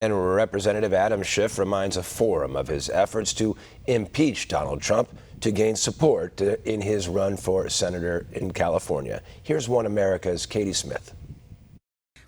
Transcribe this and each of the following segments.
And Representative Adam Schiff reminds a forum of his efforts to impeach Donald Trump to gain support in his run for senator in California. Here's One America's Katie Smith.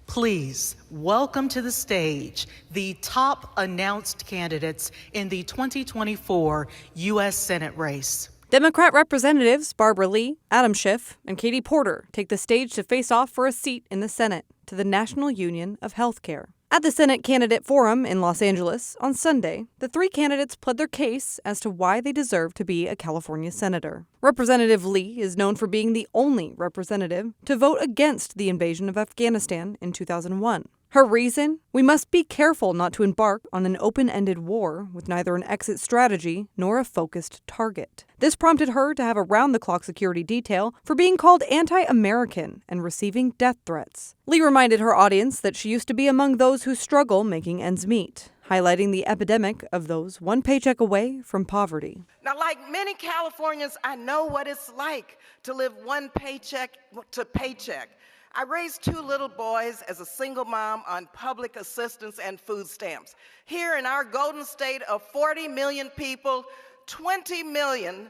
Please welcome to the stage the top announced candidates in the 2024 U.S. Senate race. Democrat Representatives Barbara Lee, Adam Schiff, and Katie Porter take the stage to face off for a seat in the Senate to the National Union of Healthcare. At the Senate Candidate Forum in Los Angeles on Sunday, the three candidates pled their case as to why they deserve to be a California senator. Representative Lee is known for being the only representative to vote against the invasion of Afghanistan in 2001. Her reason? We must be careful not to embark on an open-ended war with neither an exit strategy nor a focused target. This prompted her to have a round-the-clock security detail for being called anti-American and receiving death threats. Lee reminded her audience that she used to be among those who struggle making ends meet, highlighting the epidemic of those one paycheck away from poverty. Now, like many Californians, I know what it's like to live one paycheck to paycheck. I raised two little boys as a single mom on public assistance and food stamps. Here in our golden state of 40 million people, 20 million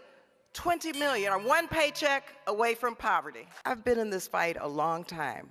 are one paycheck away from poverty. I've been in this fight a long time,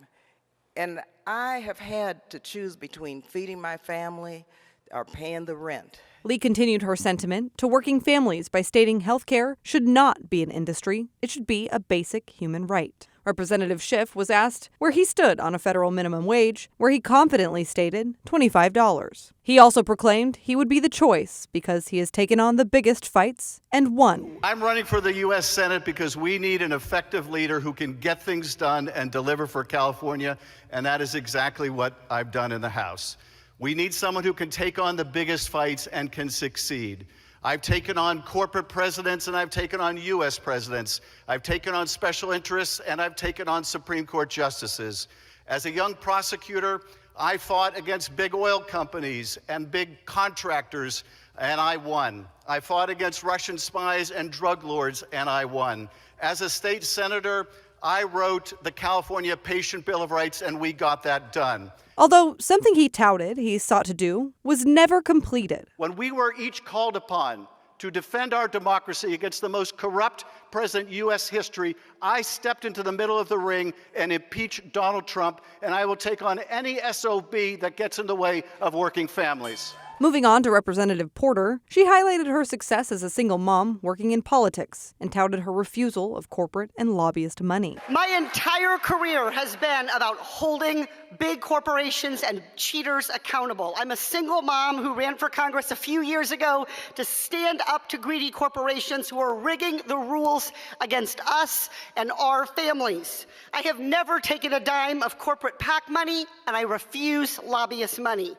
and I have had to choose between feeding my family or paying the rent. Lee continued her sentiment to working families by stating healthcare should not be an industry, it should be a basic human right. Representative Schiff was asked where he stood on a federal minimum wage, where he confidently stated $25. He also proclaimed he would be the choice because he has taken on the biggest fights and won. I'm running for the U.S. Senate because we need an effective leader who can get things done and deliver for California, and that is exactly what I've done in the House. We need someone who can take on the biggest fights and can succeed. I've taken on corporate presidents and I've taken on U.S. presidents. I've taken on special interests and I've taken on Supreme Court justices. As a young prosecutor, I fought against big oil companies and big contractors, and I won. I fought against Russian spies and drug lords, and I won. As a state senator, I wrote the California Patient Bill of Rights, and we got that done. Although something he touted he sought to do was never completed. When we were each called upon to defend our democracy against the most corrupt president in U.S. history, I stepped into the middle of the ring and impeached Donald Trump, and I will take on any SOB that gets in the way of working families. Moving on to Representative Porter, she highlighted her success as a single mom working in politics and touted her refusal of corporate and lobbyist money. My entire career has been about holding big corporations and cheaters accountable. I'm a single mom who ran for Congress a few years ago to stand up to greedy corporations who are rigging the rules against us and our families. I have never taken a dime of corporate PAC money, and I refuse lobbyist money.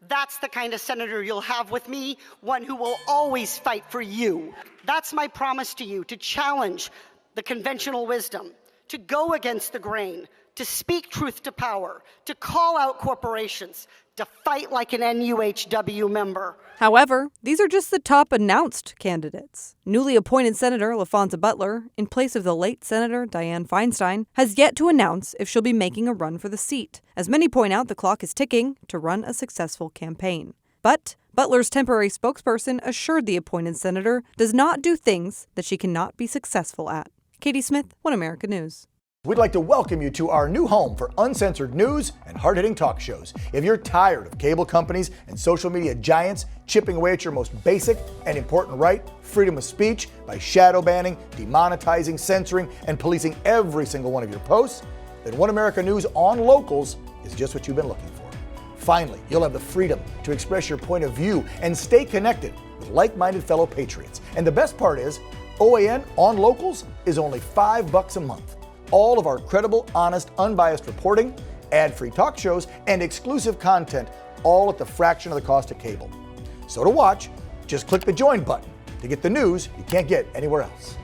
That's the kind of senator you'll have with me, one who will always fight for you. That's my promise to you, to challenge the conventional wisdom, to go against the grain, to speak truth to power, to call out corporations, to fight like an NUHW member. However, these are just the top announced candidates. Newly appointed Senator LaFonza Butler, in place of the late Senator Dianne Feinstein, has yet to announce if she'll be making a run for the seat. As many point out, the clock is ticking to run a successful campaign. But Butler's temporary spokesperson assured the appointed senator does not do things that she cannot be successful at. Katie Smith, One America News. We'd like to welcome you to our new home for uncensored news and hard-hitting talk shows. If you're tired of cable companies and social media giants chipping away at your most basic and important right, freedom of speech, by shadow banning, demonetizing, censoring, and policing every single one of your posts, then One America News on Locals is just what you've been looking for. Finally, you'll have the freedom to express your point of view and stay connected with like-minded fellow patriots. And the best part is, OAN on Locals is only $5 a month. All of our credible, honest, unbiased reporting, ad-free talk shows, and exclusive content, all at the fraction of the cost of cable. So to watch, just click the join button to get the news you can't get anywhere else.